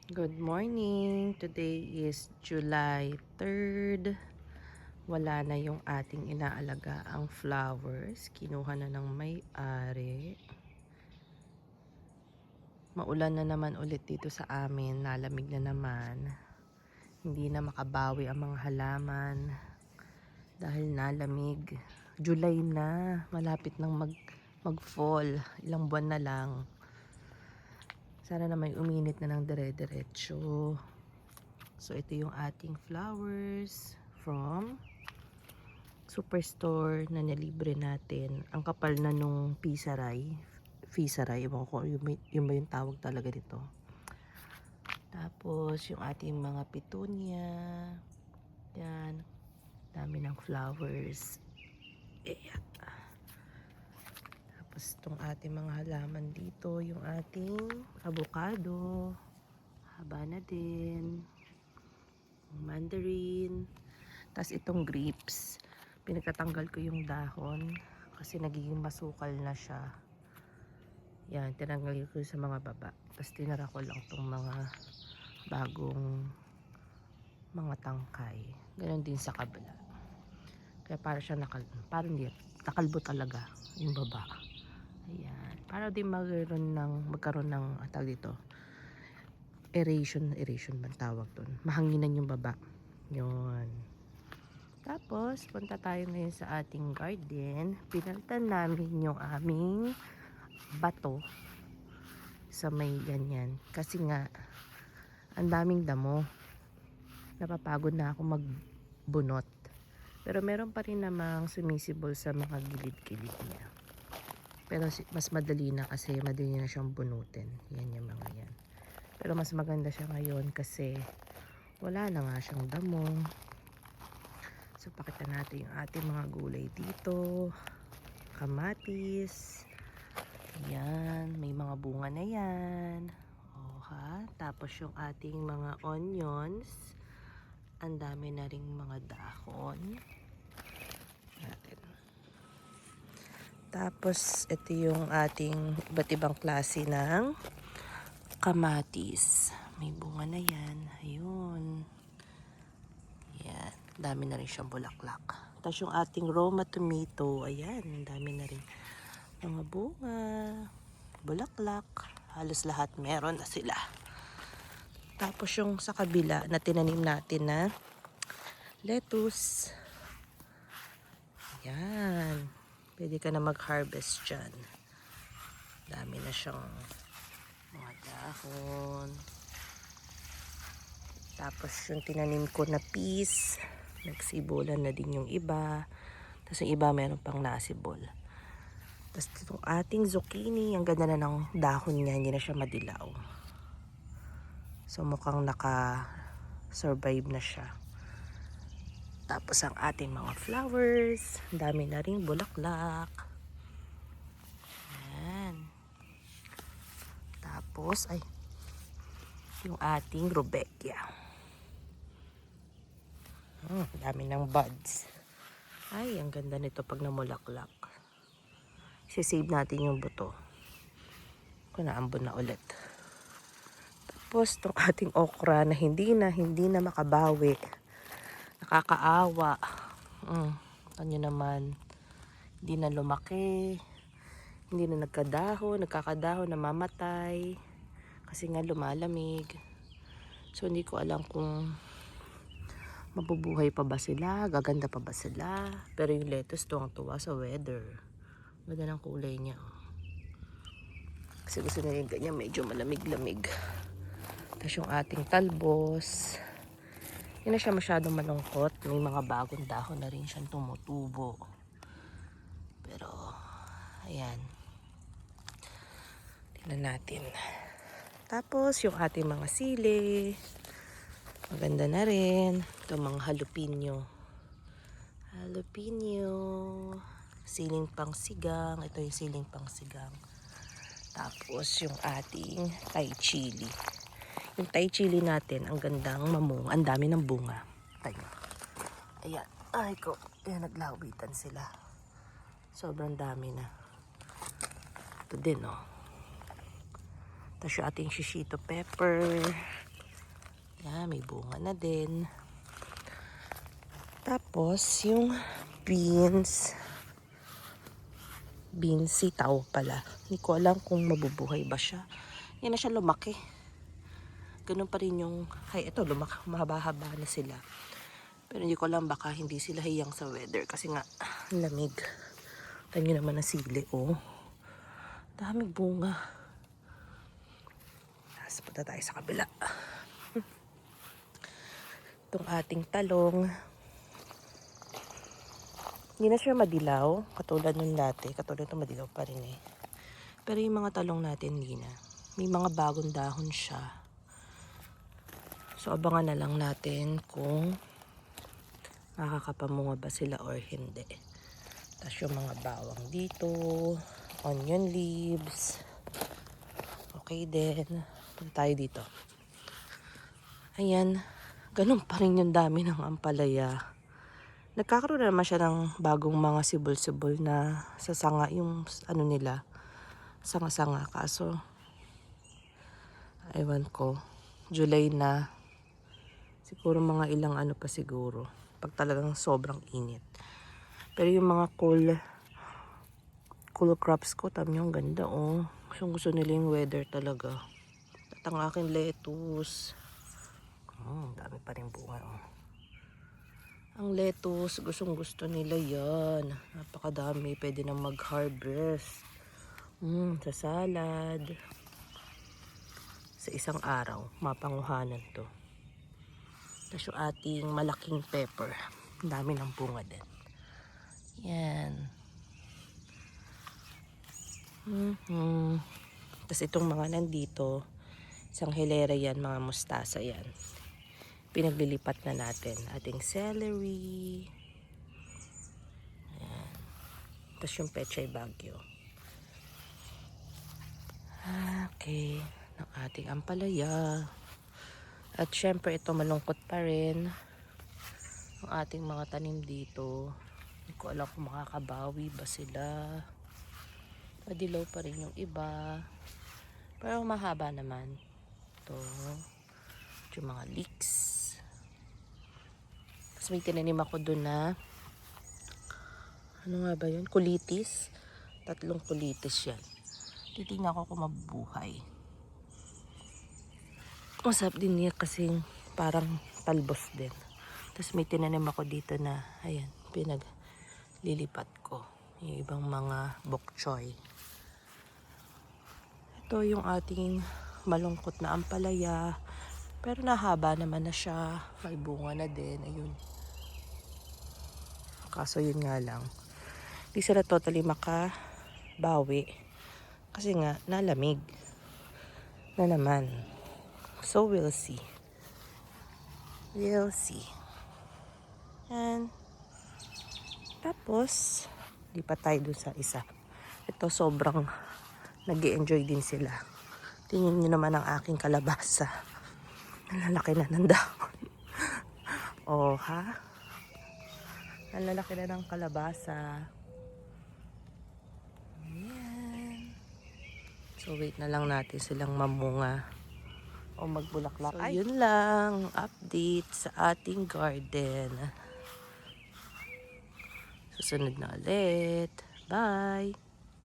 Good morning. Today is July 3rd. Wala na yung ating inaalaga ang flowers. Kinuha na ng may-ari. Maulan na naman ulit dito sa amin. Nalamig na naman. Hindi na makabawi ang mga halaman dahil nalamig. July na. Malapit nang mag-fall. Ilang buwan na lang. Sana na may uminit na ng dire-diretso. So, ito yung ating flowers from Superstore na nilibre natin. Ang kapal na nung Fisaray. Fisaray, ewan ko yung ba yung tawag talaga dito. Tapos, yung ating mga petunia. Yan. Dami ng flowers. Ayan. Tapos, itong ating mga halaman dito, yung ating avocado. Haba na din. Mandarin. Tapos itong grapes, pinagtatanggal ko yung dahon kasi nagiging masukal na siya. Yan, tinanggal ko sa mga baba. Tapos tinara ko lang itong mga bagong mga tangkay. Ganon din sa kabila. Kaya para siya parang nakalbo talaga yung baba. Ayan. Para din magkaroon ng tawag dito, aeration ba tawag doon. Mahanginan yung baba. Yun. Tapos, punta tayo ngayon sa ating garden. Pinalitan namin yung aming bato sa may ganyan. Kasi nga, ang daming damo. Napapagod na ako magbunot. Pero meron pa rin namang sumisibol sa mga gilid-gilid niya. Pero mas madali na kasi madali na siyang bunutin. Yan yung mga yan. Pero mas maganda siya ngayon kasi wala na nga siyang damo. So, pakita natin yung ating mga gulay dito. Kamatis. Ayan. May mga bunga na yan. O, ha? Tapos yung ating mga onions. Ang dami na ring mga dahon. Natin. Tapos, ito yung ating iba't ibang klase ng kamatis. May bunga na yan. Ayun. Yan. Dami na rin siyang bulaklak. Tapos yung ating Roma tomato, ayan, dami na rin mga bunga, bulaklak. Halos lahat meron na sila. Tapos yung sa kabila na tinanim natin na lettuce. Ayan. Pwede ka na mag-harvest dyan. Dami na siyang mga dahon. Tapos yung tinanim ko na peas, nagsibulan na din yung iba. Tapos yung iba meron pang nasibol. Tapos itong ating zucchini, ang ganda na ng dahon niya, hindi na siya madilaw. So mukhang naka-survive na siya. Tapos ang ating mga flowers, ang dami na rin bulaklak. Ayan. Tapos, yung ating rubeckia. Dami ng buds. Ay, ang ganda nito pag namulaklak. Sisave natin yung buto. Kung naambon na ulit. Tapos, itong ating okra na hindi na makabawi. Nakakaawa. Ano naman, hindi na lumaki. Hindi na nagkakadahon, namamatay. Kasi nga lumalamig. So, hindi ko alam kung mabubuhay pa ba sila, gaganda pa ba sila. Pero yung lettuce tuwang-tuwa sa weather. Ganda ng kulay niya. Kasi gusto nila yung ganyan, medyo malamig-lamig. Tapos yung ating talbos. Hindi na siya masyadong malungkot. May mga bagong dahon na rin siyang tumutubo. Pero, ayan. Tingnan natin. Tapos, yung ating mga sili. Maganda na rin. Ito mga jalapeno. Siling pang sigang. Ito yung siling pang sigang. Tapos yung ating Thai chili. Yung Thai chili natin, ang gandang mamunga. Ang dami ng bunga. Tayo. Ayan. Ay ko. Ayan, naglawitan sila. Sobrang dami na. Ito din, oh. Tapos yung ating shishito pepper. Yan, may bunga na din. Tapos, yung beans. Beans sitaw pala. Hindi ko alam kung mabubuhay ba siya. Yan na siya lumaki. Ganun pa rin yung, ay ito, lumaki, mahaba-haba na sila. Pero hindi ko alam, baka hindi sila hiyang sa weather. Kasi nga, lamig. Tanyo naman ang sili, oh. Daming bunga. Tapos punta tayo sa kabila. Itong ating talong. Hindi na siya madilaw, katulad nung dati. Katulad ito madilaw pa rin eh. Pero yung mga talong natin, hindi na. May mga bagong dahon siya. So, abangan na lang natin kung makakapamunga ba sila or hindi. Tapos yung mga bawang dito, onion leaves. Okay din. Punta tayo dito. Ayan. Ganun pa rin yung dami ng ampalaya. Nagkakaroon na naman siya ng bagong mga sibol-sibol na sasanga yung ano nila, sanga-sanga. Kaso, ewan ko, July na, siguro mga ilang ano pa siguro, pag talagang sobrang init. Pero yung mga cool crops ko, tam yung ganda oh. Gusto nila yung weather talaga. At ang aking lettuce, dami pa rin bunga oh. Ang lettuce, gustong-gusto nila yan. Napakadami. Pwede na mag-harvest. Sa salad. Sa isang araw, mapanguhanan to. Tapos yung ating malaking pepper. Ang dami ng bunga din. Yan. Tapos itong mga nandito, isang hilera yan, mga mustasa yan. Pinaglilipat na natin ating celery. Ayan. Tapos yung pechay bagyo. Okay. Ng ating ampalaya. At syempre ito malungkot pa rin. Ang ating mga tanim dito. Hindi ko alam kung makakabawi ba sila. Madilaw pa rin yung iba. Pero mahaba naman. Ito. Yung mga leeks. May tinanim ako doon na ano nga ba yun? Kulitis. 3 kulitis yan. Titingnan ko kung mabubuhay. Masarap din niya kasing parang talbos din. Tapos may tinanim ako dito na ayan, pinaglilipat ko. Yung ibang mga bok choy. Ito yung ating malungkot na ampalaya. Pero nahaba naman na siya. May bunga na din. Ayun. Kaso yun nga lang, di sila totally makabawi. Kasi nga, nalamig na naman. So, we'll see. We'll see. And, tapos, lipat tayo dun sa isa. Ito, sobrang nag-i-enjoy din sila. Tingnan nyo naman ang aking kalabasa. Nalalaki na ng dahon. Oh, ha? Ang lalaki na ng kalabasa. Ayan. So, wait na lang natin silang mamunga o magbulaklak. So, yun lang. Update sa ating garden. Susunod na ulit. Bye!